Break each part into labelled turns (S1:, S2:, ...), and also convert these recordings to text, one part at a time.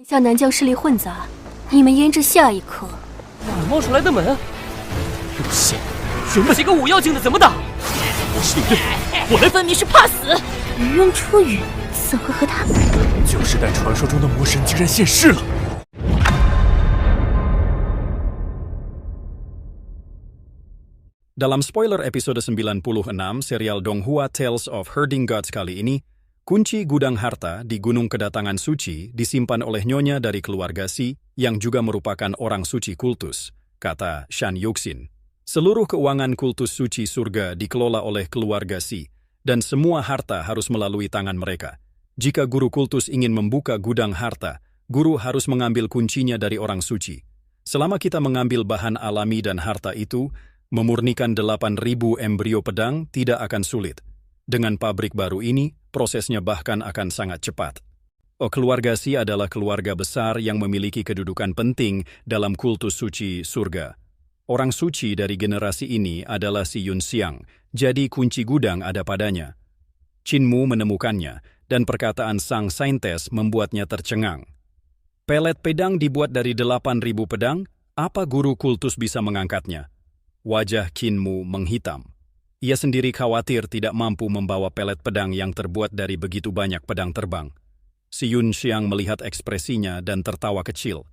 S1: 向南疆势力混杂，你们焉知下一刻
S2: 哪儿冒出来的门？不行，全部几个五妖境的怎么打？我是领队，我来。
S3: 分明是怕死。
S1: 云渊出羽，怎会和他？
S4: 旧时代传说中的魔神竟然现世了！
S5: Dalam spoiler episode 96 serial Donghua Tales of Herding Gods kali ini, kunci gudang harta di Gunung Kedatangan Suci disimpan oleh nyonya dari keluarga Si yang juga merupakan orang suci kultus, kata Shan Yuxin. Seluruh keuangan kultus suci surga dikelola oleh keluarga Si, dan semua harta harus melalui tangan mereka. Jika guru kultus ingin membuka gudang harta, guru harus mengambil kuncinya dari orang suci. Selama kita mengambil bahan alami dan harta itu, memurnikan 8.000 embrio pedang tidak akan sulit. Dengan pabrik baru ini, prosesnya bahkan akan sangat cepat. Keluarga Si adalah keluarga besar yang memiliki kedudukan penting dalam kultus suci surga. Orang suci dari generasi ini adalah Si Yunxiang, jadi kunci gudang ada padanya. Qinmu menemukannya, dan perkataan sang saintes membuatnya tercengang. Pelet pedang dibuat dari 8.000 pedang, apa guru kultus bisa mengangkatnya? Wajah Qinmu menghitam. Ia sendiri khawatir tidak mampu membawa pelet pedang yang terbuat dari begitu banyak pedang terbang. Si Yunxiang melihat ekspresinya dan tertawa kecil.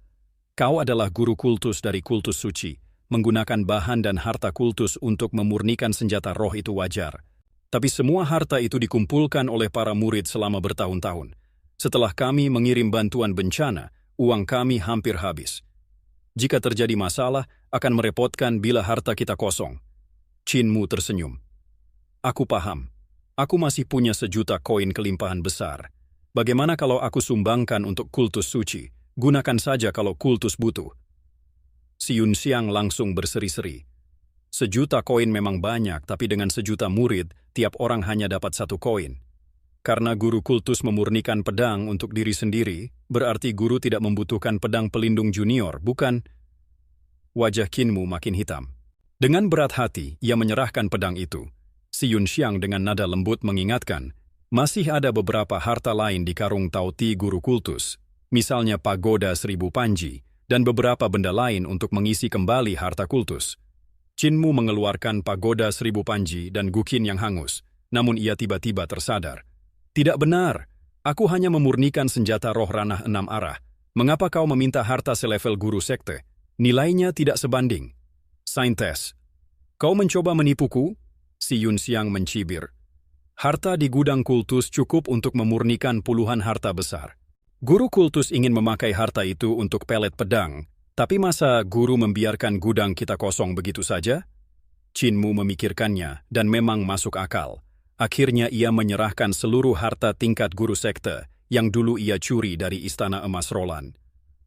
S5: Kau adalah guru kultus dari kultus suci. Menggunakan bahan dan harta kultus untuk memurnikan senjata roh itu wajar. Tapi semua harta itu dikumpulkan oleh para murid selama bertahun-tahun. Setelah kami mengirim bantuan bencana, uang kami hampir habis. Jika terjadi masalah, akan merepotkan bila harta kita kosong. Qinmu tersenyum. Aku paham. Aku masih punya 1 juta koin kelimpahan besar. Bagaimana kalau aku sumbangkan untuk kultus suci? Gunakan saja kalau kultus butuh. Si Yunxiang langsung berseri-seri. 1 juta koin memang banyak, tapi dengan 1 juta murid, tiap orang hanya dapat 1 koin. Karena guru kultus memurnikan pedang untuk diri sendiri, berarti guru tidak membutuhkan pedang pelindung junior, bukan? Wajah Qinmu makin hitam. Dengan berat hati, ia menyerahkan pedang itu. Si Yunxiang dengan nada lembut mengingatkan, masih ada beberapa harta lain di karung Tauti guru kultus, misalnya pagoda 1000 panji, dan beberapa benda lain untuk mengisi kembali harta kultus. Qinmu mengeluarkan pagoda 1000 panji dan gukin yang hangus, namun ia tiba-tiba tersadar. Tidak benar, aku hanya memurnikan senjata roh ranah 6 arah. Mengapa kau meminta harta selevel guru sekte? Nilainya tidak sebanding. Saintes, kau mencoba menipuku? Si Yunxiang mencibir. Harta di gudang kultus cukup untuk memurnikan puluhan harta besar. Guru kultus ingin memakai harta itu untuk pelet pedang, tapi masa guru membiarkan gudang kita kosong begitu saja? Qinmu memikirkannya dan memang masuk akal. Akhirnya ia menyerahkan seluruh harta tingkat guru sekte yang dulu ia curi dari Istana Emas Roland.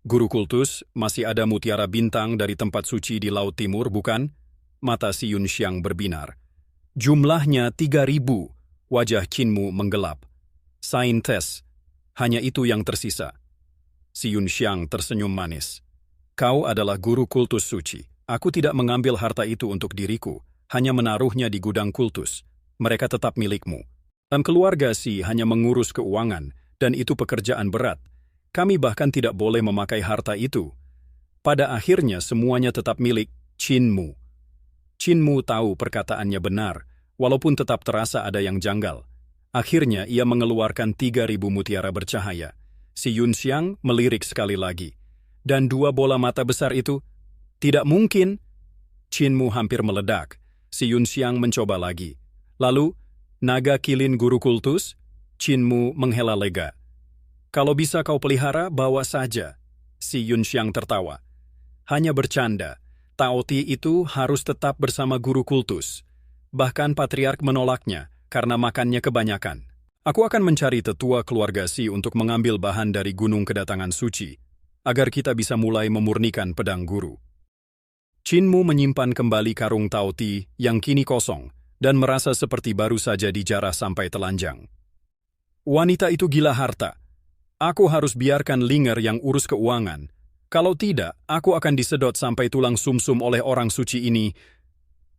S5: Guru kultus, masih ada mutiara bintang dari tempat suci di Laut Timur, bukan? Mata Si Yunxiang berbinar. Jumlahnya 3.000. Wajah Qinmu menggelap. Saintes, hanya itu yang tersisa. Si Yunxiang tersenyum manis. Kau adalah guru kultus suci. Aku tidak mengambil harta itu untuk diriku, hanya menaruhnya di gudang kultus. Mereka tetap milikmu. Keluarga Si hanya mengurus keuangan, dan itu pekerjaan berat. Kami bahkan tidak boleh memakai harta itu. Pada akhirnya semuanya tetap milik Qinmu. Qinmu tahu perkataannya benar, walaupun tetap terasa ada yang janggal. Akhirnya ia mengeluarkan 3.000 mutiara bercahaya. Si Yunxiang melirik sekali lagi. Dan 2 bola mata besar itu? Tidak mungkin. Qinmu hampir meledak. Si Yunxiang mencoba lagi. Lalu, naga kilin guru kultus? Qinmu menghela lega. Kalau bisa kau pelihara, bawa saja. Si Yunxiang tertawa. Hanya bercanda. Taoti itu harus tetap bersama guru kultus. Bahkan patriark menolaknya karena makannya kebanyakan. Aku akan mencari tetua keluarga Si untuk mengambil bahan dari Gunung Kedatangan Suci, agar kita bisa mulai memurnikan pedang guru. Qinmu menyimpan kembali karung Taoti yang kini kosong, dan merasa seperti baru saja dijarah sampai telanjang. Wanita itu gila harta. Aku harus biarkan Linger yang urus keuangan. Kalau tidak, aku akan disedot sampai tulang sumsum oleh orang suci ini,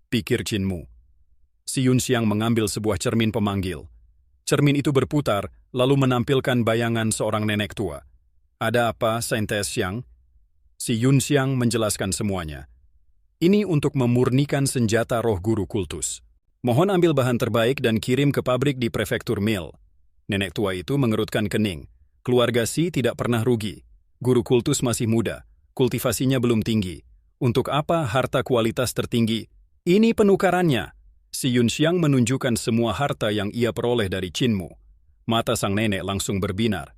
S5: pikir Qinmu. Si Yunxiang mengambil sebuah cermin pemanggil. Cermin itu berputar, lalu menampilkan bayangan seorang nenek tua. Ada apa, Saintes Xiang? Si Yun Xiang menjelaskan semuanya. Ini untuk memurnikan senjata roh guru kultus. Mohon ambil bahan terbaik dan kirim ke pabrik di prefektur Mil. Nenek tua itu mengerutkan kening. Keluarga Si tidak pernah rugi. Guru kultus masih muda. Kultivasinya belum tinggi. Untuk apa harta kualitas tertinggi? Ini penukarannya. Si Yun Xiang menunjukkan semua harta yang ia peroleh dari Qinmu. Mata sang nenek langsung berbinar.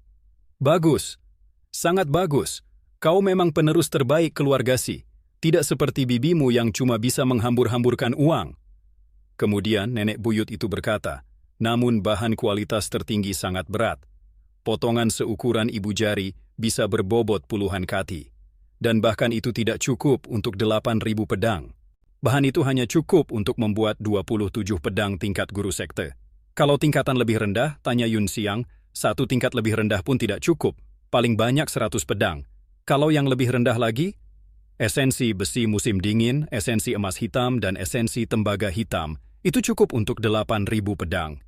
S5: Bagus. Sangat bagus. Kau memang penerus terbaik keluarga Si. Tidak seperti bibimu yang cuma bisa menghambur-hamburkan uang. Kemudian nenek buyut itu berkata, namun bahan kualitas tertinggi sangat berat. Potongan seukuran ibu jari bisa berbobot puluhan kati. Dan bahkan itu tidak cukup untuk 8.000 pedang. Bahan itu hanya cukup untuk membuat 27 pedang tingkat guru sekte. Kalau tingkatan lebih rendah, tanya Yun Xiang, satu tingkat lebih rendah pun tidak cukup, paling banyak 100 pedang. Kalau yang lebih rendah lagi, esensi besi musim dingin, esensi emas hitam, dan esensi tembaga hitam, itu cukup untuk 8.000 pedang.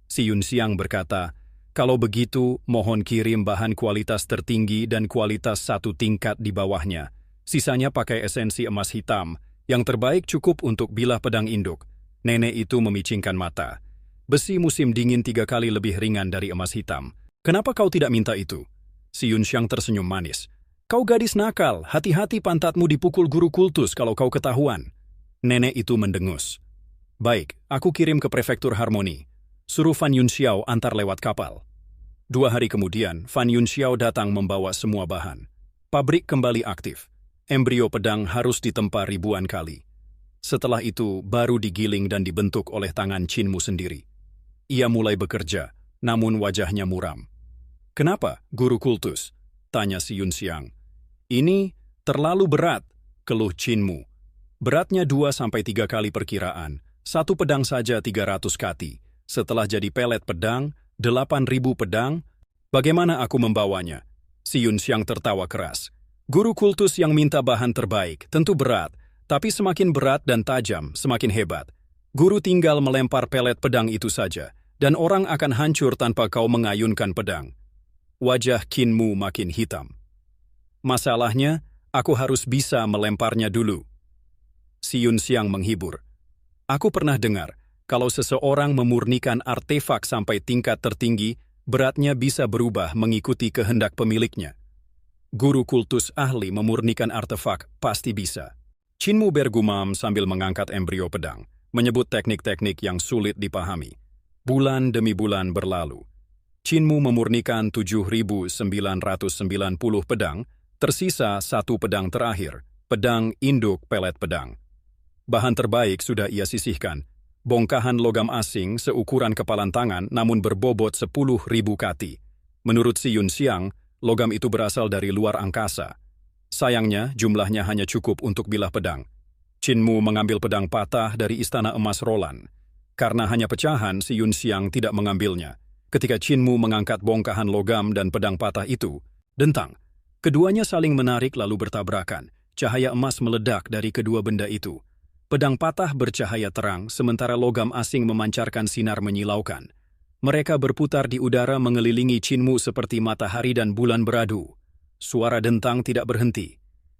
S5: Si Yun Xiang berkata, kalau begitu, mohon kirim bahan kualitas tertinggi dan kualitas satu tingkat di bawahnya. Sisanya pakai esensi emas hitam. Yang terbaik cukup untuk bilah pedang induk. Nenek itu memicingkan mata. Besi musim dingin 3 kali lebih ringan dari emas hitam. Kenapa kau tidak minta itu? Si Yun Xiang tersenyum manis. Kau gadis nakal, hati-hati pantatmu dipukul guru kultus kalau kau ketahuan. Nenek itu mendengus. Baik, aku kirim ke prefektur Harmoni. Suruh Fan Yunxiao antar lewat kapal. 2 hari kemudian, Fan Yunxiao datang membawa semua bahan. Pabrik kembali aktif. Embrio pedang harus ditempa ribuan kali. Setelah itu, baru digiling dan dibentuk oleh tangan Qinmu sendiri. Ia mulai bekerja, namun wajahnya muram. Kenapa, guru kultus? Tanya si Yun Xiang. Ini terlalu berat, keluh Qinmu. Beratnya 2-3 kali perkiraan. Satu pedang saja 300 kati. Setelah jadi pelet pedang, 8.000 pedang. Bagaimana aku membawanya? Si Yun Xiang tertawa keras. Guru kultus yang minta bahan terbaik tentu berat, tapi semakin berat dan tajam, semakin hebat. Guru tinggal melempar pelet pedang itu saja, dan orang akan hancur tanpa kau mengayunkan pedang. Wajah Qinmu makin hitam. Masalahnya, aku harus bisa melemparnya dulu. Si Yun Xiang menghibur. Aku pernah dengar, kalau seseorang memurnikan artefak sampai tingkat tertinggi, beratnya bisa berubah mengikuti kehendak pemiliknya. Guru kultus ahli memurnikan artefak pasti bisa. Qinmu bergumam sambil mengangkat embrio pedang, menyebut teknik-teknik yang sulit dipahami. Bulan demi bulan berlalu. Qinmu memurnikan 7.990 pedang, tersisa 1 pedang terakhir, pedang induk pelet pedang. Bahan terbaik sudah ia sisihkan, bongkahan logam asing seukuran kepalan tangan namun berbobot 10.000 kati. Menurut si Yun Xiang, logam itu berasal dari luar angkasa. Sayangnya, jumlahnya hanya cukup untuk bilah pedang. Qinmu mengambil pedang patah dari istana emas Roland. Karena hanya pecahan, si Yun Xiang tidak mengambilnya. Ketika Qinmu mengangkat bongkahan logam dan pedang patah itu, dentang. Keduanya saling menarik lalu bertabrakan. Cahaya emas meledak dari kedua benda itu. Pedang patah bercahaya terang, sementara logam asing memancarkan sinar menyilaukan. Mereka berputar di udara mengelilingi Qinmu seperti matahari dan bulan beradu. Suara dentang tidak berhenti.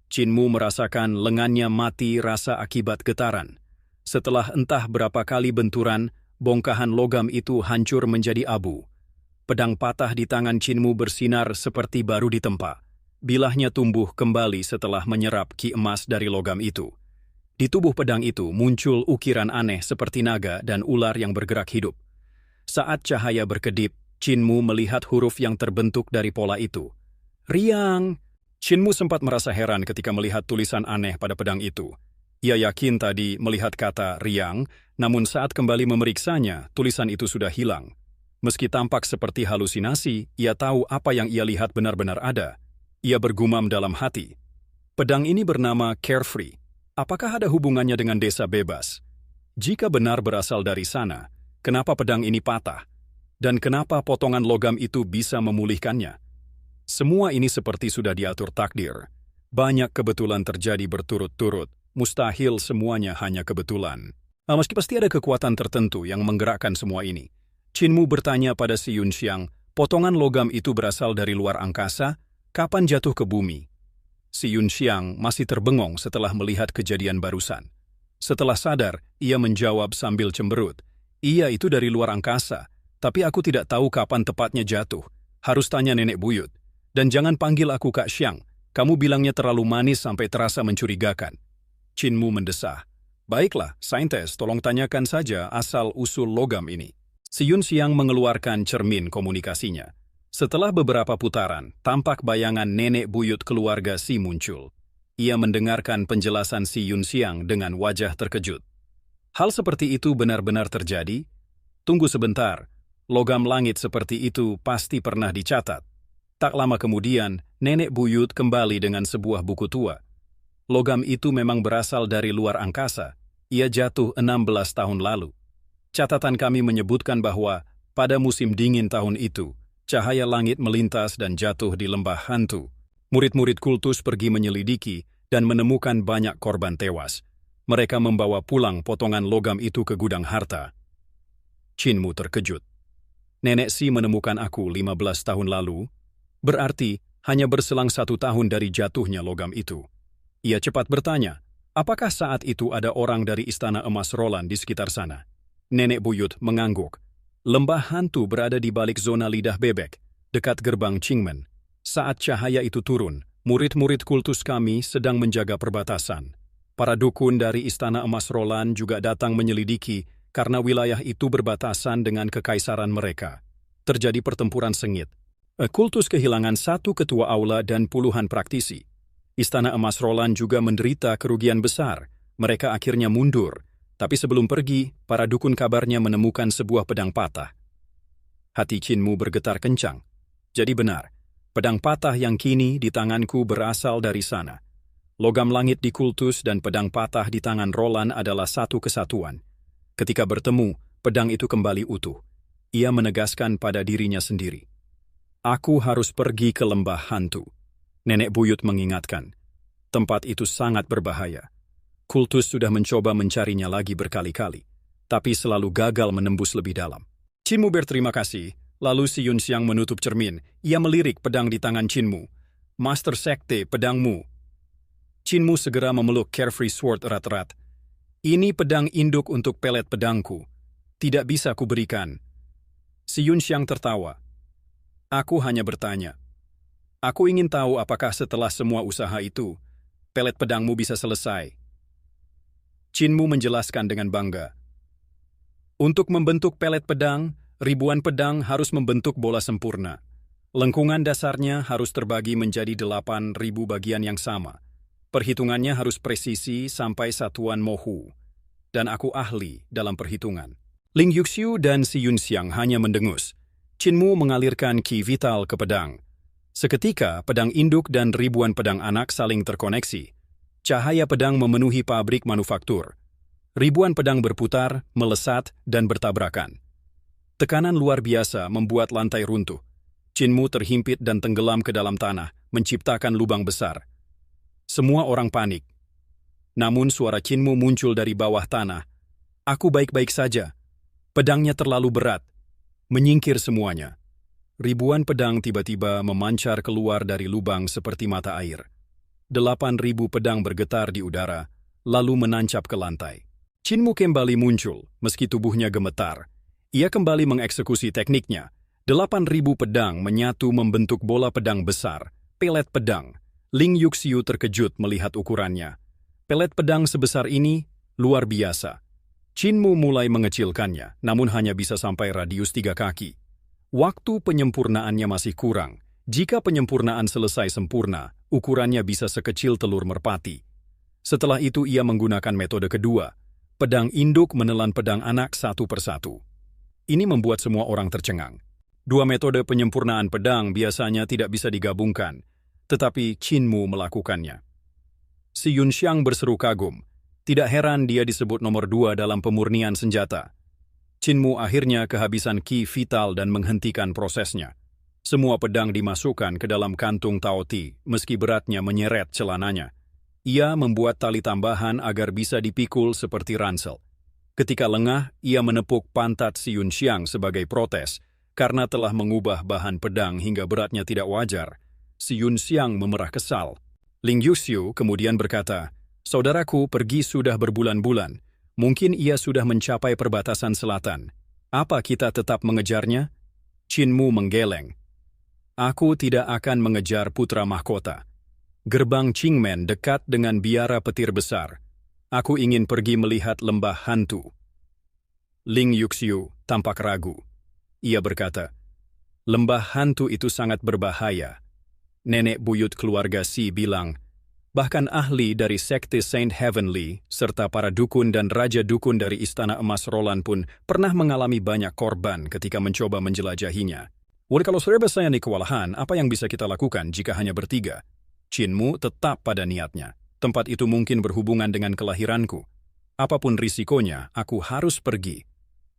S5: Qinmu merasakan lengannya mati rasa akibat getaran. Setelah entah berapa kali benturan, bongkahan logam itu hancur menjadi abu. Pedang patah di tangan Qinmu bersinar seperti baru ditempa. Bilahnya tumbuh kembali setelah menyerap ki emas dari logam itu. Di tubuh pedang itu muncul ukiran aneh seperti naga dan ular yang bergerak hidup. Saat cahaya berkedip, Qinmu melihat huruf yang terbentuk dari pola itu. Riang! Qinmu sempat merasa heran ketika melihat tulisan aneh pada pedang itu. Ia yakin tadi melihat kata riang, namun saat kembali memeriksanya, tulisan itu sudah hilang. Meski tampak seperti halusinasi, ia tahu apa yang ia lihat benar-benar ada. Ia bergumam dalam hati. Pedang ini bernama Carefree. Apakah ada hubungannya dengan desa bebas? Jika benar berasal dari sana, kenapa pedang ini patah? Dan kenapa potongan logam itu bisa memulihkannya? Semua ini seperti sudah diatur takdir. Banyak kebetulan terjadi berturut-turut. Mustahil semuanya hanya kebetulan. Meski pasti ada kekuatan tertentu yang menggerakkan semua ini. Qinmu bertanya pada si Yun Xiang, potongan logam itu berasal dari luar angkasa? Kapan jatuh ke bumi? Si Yunxiang masih terbengong setelah melihat kejadian barusan. Setelah sadar, ia menjawab sambil cemberut. Iya, itu dari luar angkasa, tapi aku tidak tahu kapan tepatnya jatuh. Harus tanya nenek buyut. Dan jangan panggil aku Kak Xiang, kamu bilangnya terlalu manis sampai terasa mencurigakan. Qin Mu mendesah. Baiklah, saintis, tolong tanyakan saja asal-usul logam ini. Si Yunxiang mengeluarkan cermin komunikasinya. Setelah beberapa putaran, tampak bayangan nenek buyut keluarga Si muncul. Ia mendengarkan penjelasan Si Yunxiang dengan wajah terkejut. Hal seperti itu benar-benar terjadi? Tunggu sebentar, logam langit seperti itu pasti pernah dicatat. Tak lama kemudian, nenek buyut kembali dengan sebuah buku tua. Logam itu memang berasal dari luar angkasa. Ia jatuh 16 tahun lalu. Catatan kami menyebutkan bahwa pada musim dingin tahun itu, cahaya langit melintas dan jatuh di lembah hantu. Murid-murid kultus pergi menyelidiki dan menemukan banyak korban tewas. Mereka membawa pulang potongan logam itu ke gudang harta. Qin Mu terkejut. Nenek Si menemukan aku 15 tahun lalu, berarti hanya berselang 1 tahun dari jatuhnya logam itu. Ia cepat bertanya, apakah saat itu ada orang dari Istana Emas Roland di sekitar sana? Nenek buyut mengangguk. Lembah hantu berada di balik zona lidah bebek, dekat gerbang Qingmen. Saat cahaya itu turun, murid-murid kultus kami sedang menjaga perbatasan. Para dukun dari Istana Emas Roland juga datang menyelidiki karena wilayah itu berbatasan dengan kekaisaran mereka. Terjadi pertempuran sengit. Kultus kehilangan 1 ketua aula dan puluhan praktisi. Istana Emas Roland juga menderita kerugian besar. Mereka akhirnya mundur. Tapi sebelum pergi, para dukun kabarnya menemukan sebuah pedang patah. Hati Qin Mu bergetar kencang. Jadi benar, pedang patah yang kini di tanganku berasal dari sana. Logam langit di kultus dan pedang patah di tangan Roland adalah satu kesatuan. Ketika bertemu, pedang itu kembali utuh. Ia menegaskan pada dirinya sendiri. Aku harus pergi ke lembah hantu. Nenek buyut mengingatkan. Tempat itu sangat berbahaya. Kultus sudah mencoba mencarinya lagi berkali-kali, tapi selalu gagal menembus lebih dalam. Qin Mu berterima kasih, lalu Si Yunxiang menutup cermin. Ia melirik pedang di tangan Qin Mu. Master Sekte, pedangmu. Qin Mu segera memeluk Carefree Sword erat-erat. Ini pedang induk untuk pelet pedangku. Tidak bisa kuberikan. Si Yunxiang tertawa. Aku hanya bertanya. Aku ingin tahu apakah setelah semua usaha itu, pelet pedangmu bisa selesai. Qin Mu menjelaskan dengan bangga. Untuk membentuk pelet pedang, ribuan pedang harus membentuk bola sempurna. Lengkungan dasarnya harus terbagi menjadi 8.000 bagian yang sama. Perhitungannya harus presisi sampai satuan mohu. Dan aku ahli dalam perhitungan. Ling Yuxiu dan Si Yunxiang hanya mendengus. Qin Mu mengalirkan ki vital ke pedang. Seketika, pedang induk dan ribuan pedang anak saling terkoneksi. Cahaya pedang memenuhi pabrik manufaktur. Ribuan pedang berputar, melesat, dan bertabrakan. Tekanan luar biasa membuat lantai runtuh. Qin Mu terhimpit dan tenggelam ke dalam tanah, menciptakan lubang besar. Semua orang panik. Namun suara Qin Mu muncul dari bawah tanah. Aku baik-baik saja. Pedangnya terlalu berat. Menyingkir semuanya. Ribuan pedang tiba-tiba memancar keluar dari lubang seperti mata air. 8.000 pedang bergetar di udara, lalu menancap ke lantai. Qin Mu kembali muncul, meski tubuhnya gemetar. Ia kembali mengeksekusi tekniknya. 8.000 pedang menyatu membentuk bola pedang besar, pelet pedang. Ling Yuxiu terkejut melihat ukurannya. Pelet pedang sebesar ini luar biasa. Qin Mu mulai mengecilkannya, namun hanya bisa sampai radius 3 kaki. Waktu penyempurnaannya masih kurang. Jika penyempurnaan selesai sempurna, ukurannya bisa sekecil telur merpati. Setelah itu ia menggunakan metode kedua. Pedang induk menelan pedang anak satu persatu. Ini membuat semua orang tercengang. Dua metode penyempurnaan pedang biasanya tidak bisa digabungkan, tetapi Qin Mu melakukannya. Si Yunxiang berseru kagum. Tidak heran dia disebut nomor 2 dalam pemurnian senjata. Qin Mu akhirnya kehabisan ki vital dan menghentikan prosesnya. Semua pedang dimasukkan ke dalam kantung Taoti, meski beratnya menyeret celananya. Ia membuat tali tambahan agar bisa dipikul seperti ransel. Ketika lengah, ia menepuk pantat Si Yunxiang sebagai protes, karena telah mengubah bahan pedang hingga beratnya tidak wajar. Si Yunxiang memerah kesal. Ling Yuxiu kemudian berkata, "Saudaraku pergi sudah berbulan-bulan. Mungkin ia sudah mencapai perbatasan selatan. Apa kita tetap mengejarnya?" Qin Mu menggeleng. "Aku tidak akan mengejar putra mahkota. Gerbang Qingmen dekat dengan biara petir besar. Aku ingin pergi melihat lembah hantu." Ling Yuxiu tampak ragu. Ia berkata, "Lembah hantu itu sangat berbahaya." Nenek buyut keluarga Si bilang, bahkan ahli dari sekte Saint Heavenly serta para dukun dan raja dukun dari Istana Emas Roland pun pernah mengalami banyak korban ketika mencoba menjelajahinya. Walau kalau serba saya ini kewalahan, apa yang bisa kita lakukan jika hanya bertiga? Qin Mu tetap pada niatnya. Tempat itu mungkin berhubungan dengan kelahiranku. Apapun risikonya, aku harus pergi.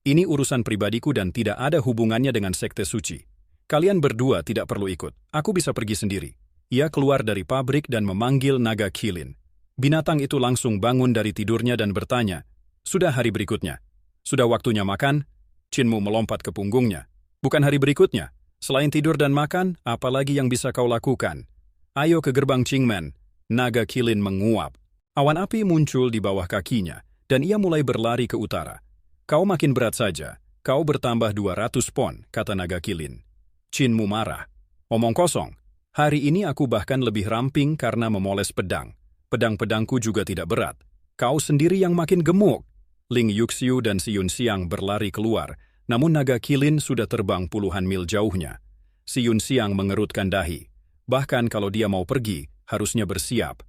S5: Ini urusan pribadiku dan tidak ada hubungannya dengan sekte suci. Kalian berdua tidak perlu ikut. Aku bisa pergi sendiri. Ia keluar dari pabrik dan memanggil naga Qilin. Binatang itu langsung bangun dari tidurnya dan bertanya, "Sudah hari berikutnya? Sudah waktunya makan?" Qin Mu melompat ke punggungnya. "Bukan hari berikutnya. Selain tidur dan makan, apa lagi yang bisa kau lakukan? Ayo ke gerbang Qingmen." Naga Qilin menguap. Awan api muncul di bawah kakinya, dan ia mulai berlari ke utara. "Kau makin berat saja. Kau bertambah 200 pon," kata naga Qilin. Qin Mu marah. "Omong kosong. Hari ini aku bahkan lebih ramping karena memoles pedang. Pedang-pedangku juga tidak berat. Kau sendiri yang makin gemuk." Ling Yuxiu dan Si Yunxiang berlari keluar, namun naga Qilin sudah terbang puluhan mil jauhnya. Si Yunxiang mengerutkan dahi. Bahkan kalau dia mau pergi, harusnya bersiap.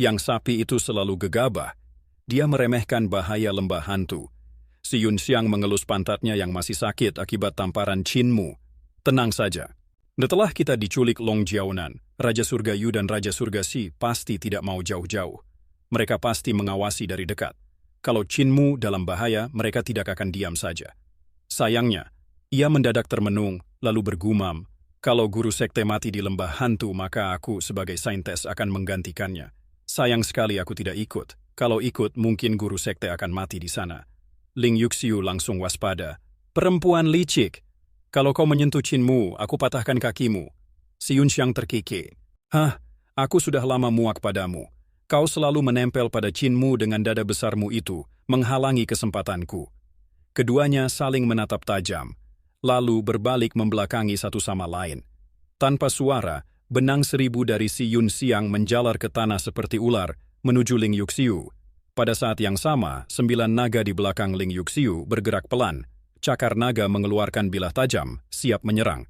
S5: Yang sapi itu selalu gegabah. Dia meremehkan bahaya lembah hantu. Si Yunxiang mengelus pantatnya yang masih sakit akibat tamparan Qin Mu. "Tenang saja. Setelah kita diculik Long Jiaonan, Raja Surga Yu dan Raja Surga Si pasti tidak mau jauh-jauh. Mereka pasti mengawasi dari dekat. Kalau Qin Mu dalam bahaya, mereka tidak akan diam saja." Sayangnya, ia mendadak termenung, lalu bergumam, "Kalau guru sekte mati di lembah hantu, maka aku sebagai saintes akan menggantikannya. Sayang sekali aku tidak ikut. Kalau ikut, mungkin guru sekte akan mati di sana." Ling Yuxiu langsung waspada. "Perempuan licik! Kalau kau menyentuh Qin Mu, aku patahkan kakimu." Si Yunxiang terkikik. "Hah, aku sudah lama muak padamu. Kau selalu menempel pada Qin Mu dengan dada besarmu itu, menghalangi kesempatanku." Keduanya saling menatap tajam, lalu berbalik membelakangi satu sama lain. Tanpa suara, benang 1000 dari Si Yunxiang menjalar ke tanah seperti ular, menuju Ling Yuxiu. Pada saat yang sama, 9 naga di belakang Ling Yuxiu bergerak pelan. Cakar naga mengeluarkan bilah tajam, siap menyerang.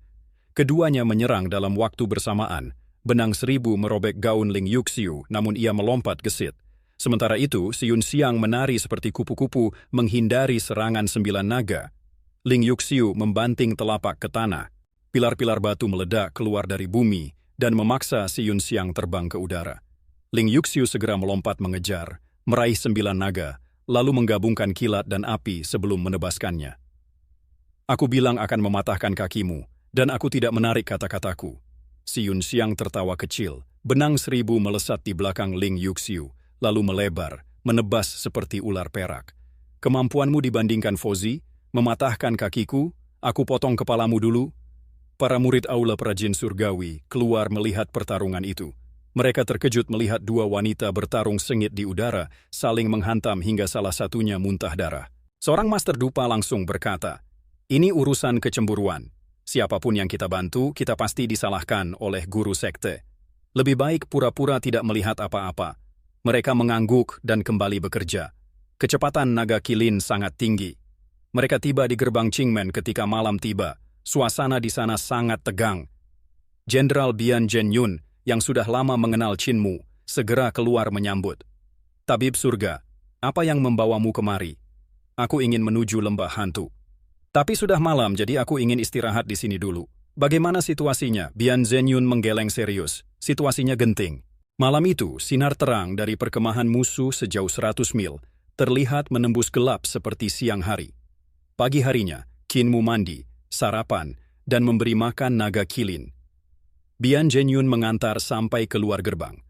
S5: Keduanya menyerang dalam waktu bersamaan. Benang 1000 merobek gaun Ling Yuxiu, namun ia melompat gesit. Sementara itu, Si Yunxiang menari seperti kupu-kupu menghindari serangan 9 naga. Ling Yuxiu membanting telapak ke tanah. Pilar-pilar batu meledak keluar dari bumi dan memaksa Si Yunxiang terbang ke udara. Ling Yuxiu segera melompat mengejar, meraih 9 naga, lalu menggabungkan kilat dan api sebelum menebaskannya. "Aku bilang akan mematahkan kakimu, dan aku tidak menarik kata-kataku." Si Yunxiang tertawa kecil. Benang 1000 melesat di belakang Ling Yuxiu, lalu melebar, menebas seperti ular perak. "Kemampuanmu dibandingkan Fozi, mematahkan kakiku, aku potong kepalamu dulu." Para murid aula perajin surgawi keluar melihat pertarungan itu. Mereka terkejut melihat 2 wanita bertarung sengit di udara, saling menghantam hingga salah satunya muntah darah. Seorang master dupa langsung berkata, "Ini urusan kecemburuan. Siapapun yang kita bantu, kita pasti disalahkan oleh guru sekte. Lebih baik pura-pura tidak melihat apa-apa." Mereka mengangguk dan kembali bekerja. Kecepatan naga Qilin sangat tinggi. Mereka tiba di gerbang Qingmen ketika malam tiba. Suasana di sana sangat tegang. Jenderal Bian Zhenyun, yang sudah lama mengenal Qin Mu, segera keluar menyambut. "Tabib surga, apa yang membawamu kemari?" "Aku ingin menuju lembah hantu. Tapi sudah malam, jadi aku ingin istirahat di sini dulu." "Bagaimana situasinya?" Bian Zhenyun menggeleng serius. "Situasinya genting." Malam itu, sinar terang dari perkemahan musuh sejauh 100 mil terlihat menembus gelap seperti siang hari. Pagi harinya, Qin Mu mandi, sarapan, dan memberi makan naga Qilin. Bian Zhenyun mengantar sampai keluar gerbang.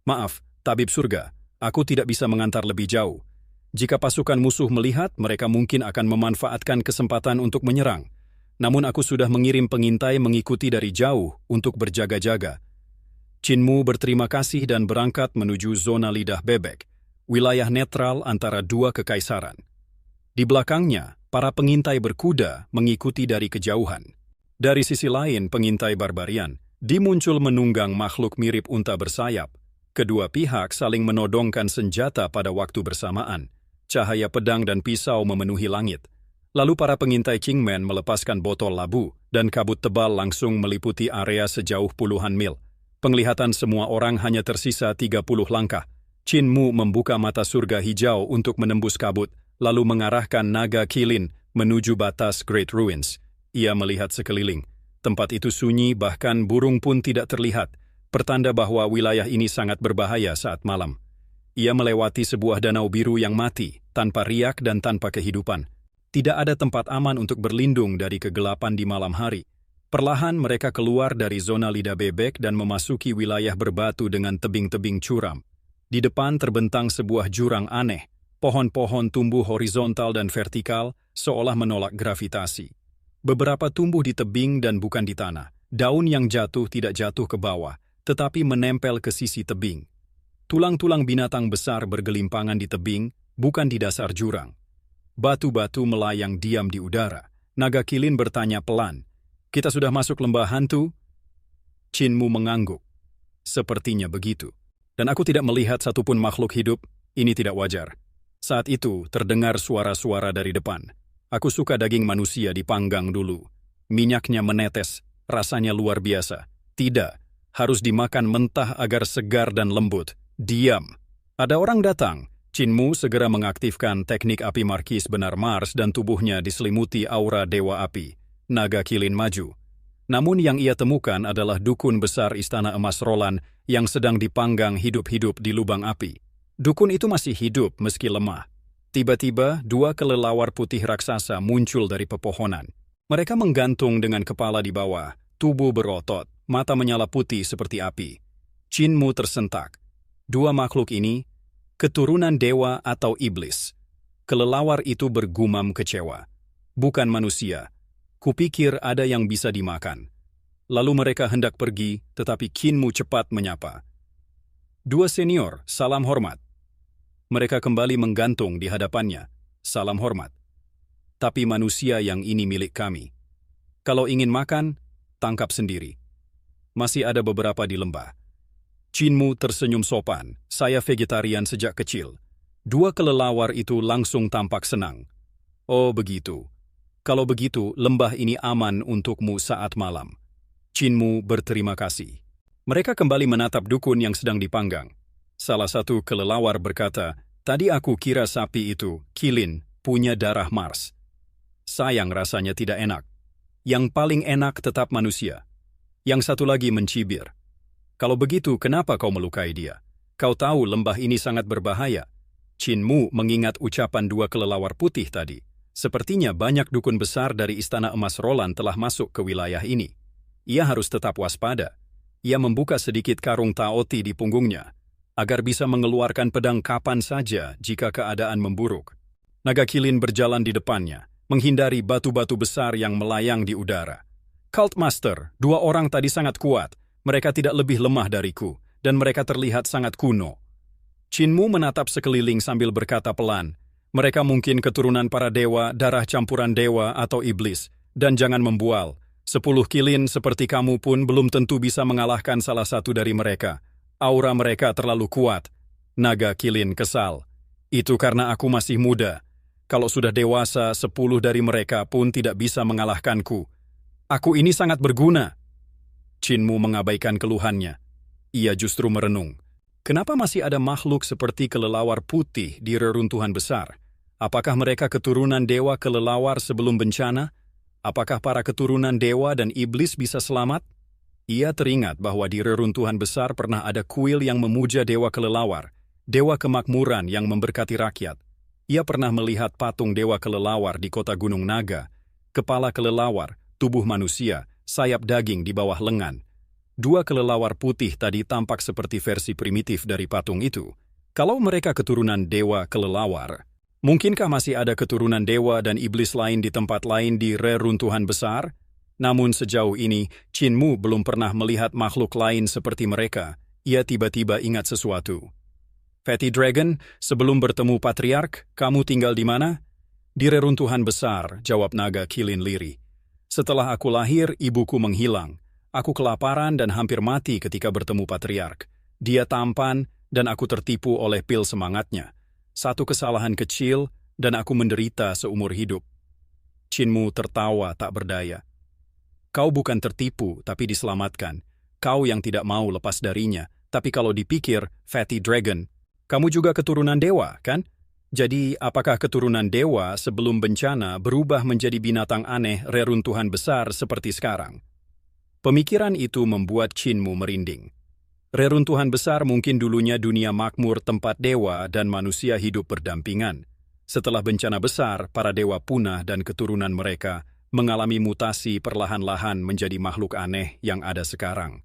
S5: "Maaf, tabib surga, aku tidak bisa mengantar lebih jauh. Jika pasukan musuh melihat, mereka mungkin akan memanfaatkan kesempatan untuk menyerang. namun aku sudah mengirim pengintai mengikuti dari jauh untuk berjaga-jaga. Qinmu berterima kasih dan berangkat menuju zona lidah bebek, wilayah netral antara dua kekaisaran. Di belakangnya, para pengintai berkuda mengikuti dari kejauhan. Dari sisi lain, pengintai barbarian dimuncul menunggang makhluk mirip unta bersayap. Kedua pihak saling menodongkan senjata pada waktu bersamaan. Cahaya pedang dan pisau memenuhi langit. Lalu para pengintai Kingman melepaskan botol labu, dan kabut tebal langsung meliputi area sejauh puluhan mil. Penglihatan semua orang hanya tersisa 30 langkah. Qinmu membuka mata surga hijau untuk menembus kabut, lalu mengarahkan naga kilin menuju batas Great Ruins. Ia melihat sekeliling. Tempat itu sunyi, bahkan burung pun tidak terlihat, pertanda bahwa wilayah ini sangat berbahaya saat malam. Ia melewati sebuah danau biru yang mati, tanpa riak dan tanpa kehidupan. Tidak ada tempat aman untuk berlindung dari kegelapan di malam hari. Perlahan mereka keluar dari zona lidah bebek dan memasuki wilayah berbatu dengan tebing-tebing curam. Di depan terbentang sebuah jurang aneh. Pohon-pohon tumbuh horizontal dan vertikal, seolah menolak gravitasi. Beberapa tumbuh di tebing dan bukan di tanah. Daun yang jatuh tidak jatuh ke bawah, tetapi menempel ke sisi tebing. Tulang-tulang binatang besar bergelimpangan di tebing, bukan di dasar jurang. Batu-batu melayang diam di udara. Naga kilin bertanya pelan, "Kita sudah masuk lembah hantu?" Qinmu mengangguk. "Sepertinya begitu. Dan aku tidak melihat satupun makhluk hidup. Ini tidak wajar." Saat itu terdengar suara-suara dari depan. "Aku suka daging manusia dipanggang dulu. Minyaknya menetes, rasanya luar biasa. Tidak, harus dimakan mentah agar segar dan lembut. Diam. Ada orang datang." Qinmu segera mengaktifkan teknik api markis benar Mars dan tubuhnya diselimuti aura dewa api. Naga kilin maju. Namun yang ia temukan adalah dukun besar Istana Emas Roland yang sedang dipanggang hidup-hidup di lubang api. Dukun itu masih hidup meski lemah. Tiba-tiba, dua kelelawar putih raksasa muncul dari pepohonan. Mereka menggantung dengan kepala di bawah, tubuh berotot, mata menyala putih seperti api. Qinmu tersentak. Dua makhluk ini, keturunan dewa atau iblis. Kelelawar itu bergumam kecewa. "Bukan manusia. Kupikir ada yang bisa dimakan." Lalu mereka hendak pergi, tetapi Qinmu cepat menyapa. "Dua senior, salam hormat." Mereka kembali menggantung di hadapannya. "Salam hormat. Tapi manusia yang ini milik kami. Kalau ingin makan, tangkap sendiri. Masih ada beberapa di lembah." Qinmu tersenyum sopan. "Saya vegetarian sejak kecil." Dua kelelawar itu langsung tampak senang. "Oh begitu. Kalau begitu, lembah ini aman untukmu saat malam." Qinmu berterima kasih. Mereka kembali menatap dukun yang sedang dipanggang. Salah satu kelelawar berkata, "Tadi aku kira sapi itu, kilin, punya darah Mars. Sayang rasanya tidak enak. Yang paling enak tetap manusia." Yang satu lagi mencibir, "Kalau begitu, kenapa kau melukai dia? Kau tahu lembah ini sangat berbahaya." Qinmu mengingat ucapan dua kelelawar putih tadi. Sepertinya banyak dukun besar dari Istana Emas Roland telah masuk ke wilayah ini. Ia harus tetap waspada. Ia membuka sedikit karung taoti di punggungnya, agar bisa mengeluarkan pedang kapan saja jika keadaan memburuk. Naga kilin berjalan di depannya, menghindari batu-batu besar yang melayang di udara. "Cult Master, dua orang tadi sangat kuat. Mereka tidak lebih lemah dariku, dan mereka terlihat sangat kuno." Qinmu menatap sekeliling sambil berkata pelan, "Mereka mungkin keturunan para dewa, darah campuran dewa atau iblis, dan jangan membual. 10 kilin seperti kamu pun belum tentu bisa mengalahkan salah satu dari mereka. Aura mereka terlalu kuat." Naga kilin kesal. "Itu karena aku masih muda. Kalau sudah dewasa, 10 dari mereka pun tidak bisa mengalahkanku. Aku ini sangat berguna." Qinmu mengabaikan keluhannya. Ia justru merenung. Kenapa masih ada makhluk seperti kelelawar putih di reruntuhan besar? Apakah mereka keturunan dewa kelelawar sebelum bencana? Apakah para keturunan dewa dan iblis bisa selamat? Ia teringat bahwa di reruntuhan besar pernah ada kuil yang memuja dewa kelelawar, dewa kemakmuran yang memberkati rakyat. Ia pernah melihat patung dewa kelelawar di kota Gunung Naga, kepala kelelawar, tubuh manusia, sayap daging di bawah lengan. Dua kelelawar putih tadi tampak seperti versi primitif dari patung itu. Kalau mereka keturunan dewa kelelawar, Mungkinkah masih ada keturunan dewa dan iblis lain di tempat lain di reruntuhan besar? Namun sejauh ini, Qin Mu belum pernah melihat makhluk lain seperti mereka. Ia tiba-tiba ingat sesuatu. Fatty Dragon, sebelum bertemu Patriark, kamu tinggal di mana? Di reruntuhan besar, jawab naga Kilin lirih. Setelah aku lahir, ibuku menghilang. Aku kelaparan dan hampir mati ketika bertemu Patriark. Dia tampan dan aku tertipu oleh pil semangatnya. Satu kesalahan kecil dan aku menderita seumur hidup. Qin Mu tertawa tak berdaya. Kau bukan tertipu, tapi diselamatkan. Kau yang tidak mau lepas darinya. Tapi kalau dipikir, Fatty Dragon, kamu juga keturunan dewa, kan? Jadi, apakah keturunan dewa sebelum bencana berubah menjadi binatang aneh reruntuhan besar seperti sekarang? Pemikiran itu membuat Qin Mu merinding. Reruntuhan besar mungkin dulunya dunia makmur tempat dewa dan manusia hidup berdampingan. Setelah bencana besar, para dewa punah dan keturunan mereka mengalami mutasi perlahan-lahan menjadi makhluk aneh yang ada sekarang.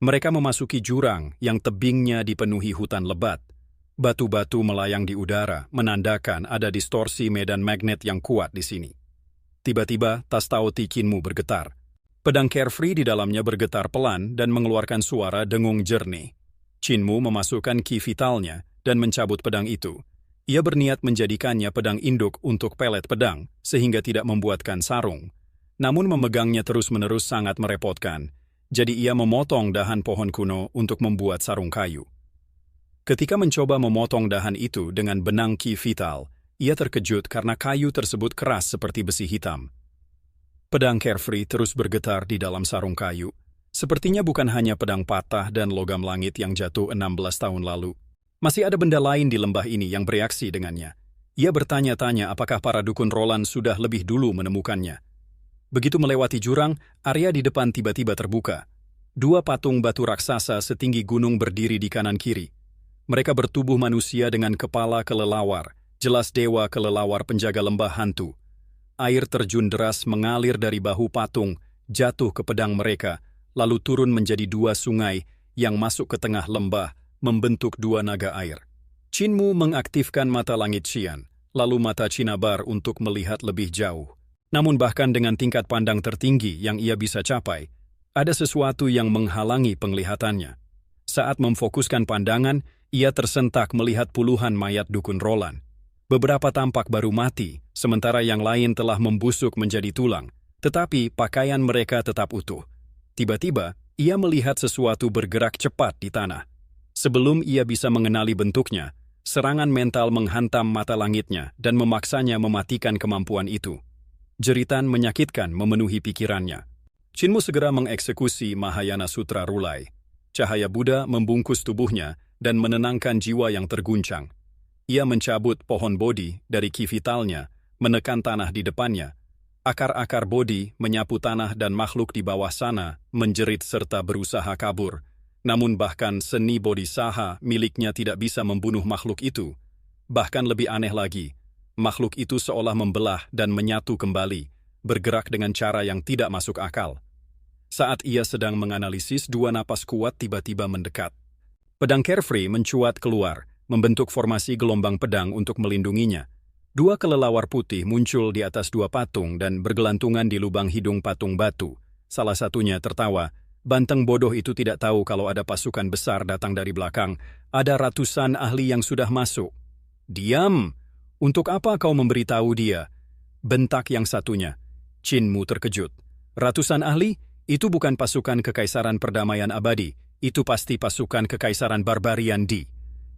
S5: Mereka memasuki jurang yang tebingnya dipenuhi hutan lebat. Batu-batu melayang di udara, menandakan ada distorsi medan magnet yang kuat di sini. Tiba-tiba, tas Taoti Qin Mu bergetar. Pedang Carefree di dalamnya bergetar pelan dan mengeluarkan suara dengung jernih. Qin Mu memasukkan ki vitalnya dan mencabut pedang itu. Ia berniat menjadikannya pedang induk untuk pelet pedang, sehingga tidak membuatkan sarung. Namun memegangnya terus-menerus sangat merepotkan. Jadi ia memotong dahan pohon kuno untuk membuat sarung kayu. Ketika mencoba memotong dahan itu dengan benang ki vital, ia terkejut karena kayu tersebut keras seperti besi hitam. Pedang Carefree terus bergetar di dalam sarung kayu. Sepertinya bukan hanya pedang patah dan logam langit yang jatuh 16 tahun lalu. Masih ada benda lain di lembah ini yang bereaksi dengannya. Ia bertanya-tanya apakah para dukun Roland sudah lebih dulu menemukannya. Begitu melewati jurang, area di depan tiba-tiba terbuka. Dua patung batu raksasa setinggi gunung berdiri di kanan-kiri. Mereka bertubuh manusia dengan kepala kelelawar, jelas dewa kelelawar penjaga lembah hantu. Air terjun deras mengalir dari bahu patung, jatuh ke pedang mereka, lalu turun menjadi dua sungai yang masuk ke tengah lembah, membentuk dua naga air. Qin Mu mengaktifkan mata langit Xian, lalu mata Cinabar untuk melihat lebih jauh. Namun bahkan dengan tingkat pandang tertinggi yang ia bisa capai, ada sesuatu yang menghalangi penglihatannya. Saat memfokuskan pandangan, ia tersentak melihat puluhan mayat dukun Roland. Beberapa tampak baru mati, sementara yang lain telah membusuk menjadi tulang, tetapi pakaian mereka tetap utuh. Tiba-tiba, ia melihat sesuatu bergerak cepat di tanah. Sebelum ia bisa mengenali bentuknya, serangan mental menghantam mata langitnya dan memaksanya mematikan kemampuan itu. Jeritan menyakitkan memenuhi pikirannya. Qin Mu segera mengeksekusi Mahayana Sutra Rulai. Cahaya Buddha membungkus tubuhnya dan menenangkan jiwa yang terguncang. Ia mencabut pohon Bodhi dari ki vitalnya, menekan tanah di depannya. Akar-akar Bodhi menyapu tanah dan makhluk di bawah sana menjerit serta berusaha kabur. Namun bahkan seni Bodhisaha miliknya tidak bisa membunuh makhluk itu. Bahkan lebih aneh lagi, makhluk itu seolah membelah dan menyatu kembali, bergerak dengan cara yang tidak masuk akal. Saat ia sedang menganalisis, dua napas kuat tiba-tiba mendekat. Pedang Carefree mencuat keluar, membentuk formasi gelombang pedang untuk melindunginya. Dua kelelawar putih muncul di atas dua patung dan bergelantungan di lubang hidung patung batu. Salah satunya tertawa. Banteng bodoh itu tidak tahu kalau ada pasukan besar datang dari belakang. Ada ratusan ahli yang sudah masuk. Diam! Untuk apa kau memberitahu dia? Bentak yang satunya. Qin Mu terkejut. Ratusan ahli? Itu bukan pasukan Kekaisaran Perdamaian Abadi. Itu pasti pasukan Kekaisaran Barbarian D.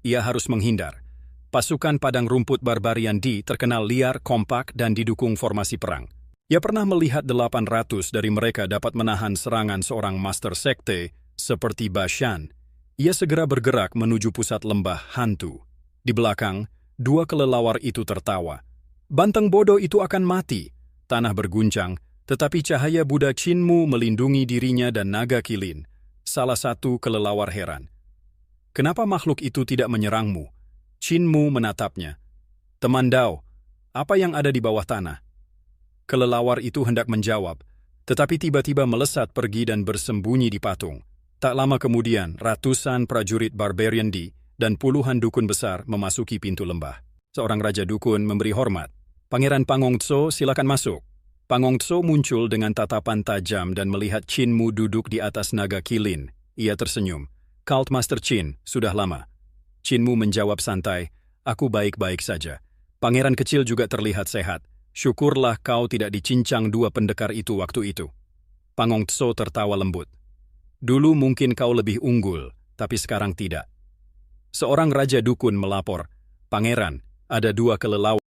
S5: Ia harus menghindar. Pasukan padang rumput Barbarian D terkenal liar, kompak, dan didukung formasi perang. Ia pernah melihat 800 dari mereka dapat menahan serangan seorang master sekte seperti Bashan. Ia segera bergerak menuju pusat lembah hantu. Di belakang, dua kelelawar itu tertawa. Banteng bodoh itu akan mati. Tanah berguncang, tetapi cahaya Buddha Qin Mu melindungi dirinya dan naga Kilin. Salah satu kelelawar heran. Kenapa makhluk itu tidak menyerangmu? Qin Mu menatapnya. Teman Dao, apa yang ada di bawah tanah? Kelelawar itu hendak menjawab, tetapi tiba-tiba melesat pergi dan bersembunyi di patung. Tak lama kemudian, ratusan prajurit Barbarian D dan puluhan dukun besar memasuki pintu lembah. Seorang raja dukun memberi hormat. Pangeran Pangongtso, silakan masuk. Pangongtso muncul dengan tatapan tajam dan melihat Qin Mu duduk di atas naga kilin. Ia tersenyum. Cult Master Qin, sudah lama. Qin Mu menjawab santai, aku baik-baik saja. Pangeran kecil juga terlihat sehat. Syukurlah kau tidak dicincang dua pendekar itu waktu itu. Pangongtso tertawa lembut. Dulu mungkin kau lebih unggul, tapi sekarang tidak. Seorang raja dukun melapor, Pangeran, ada dua kelelawar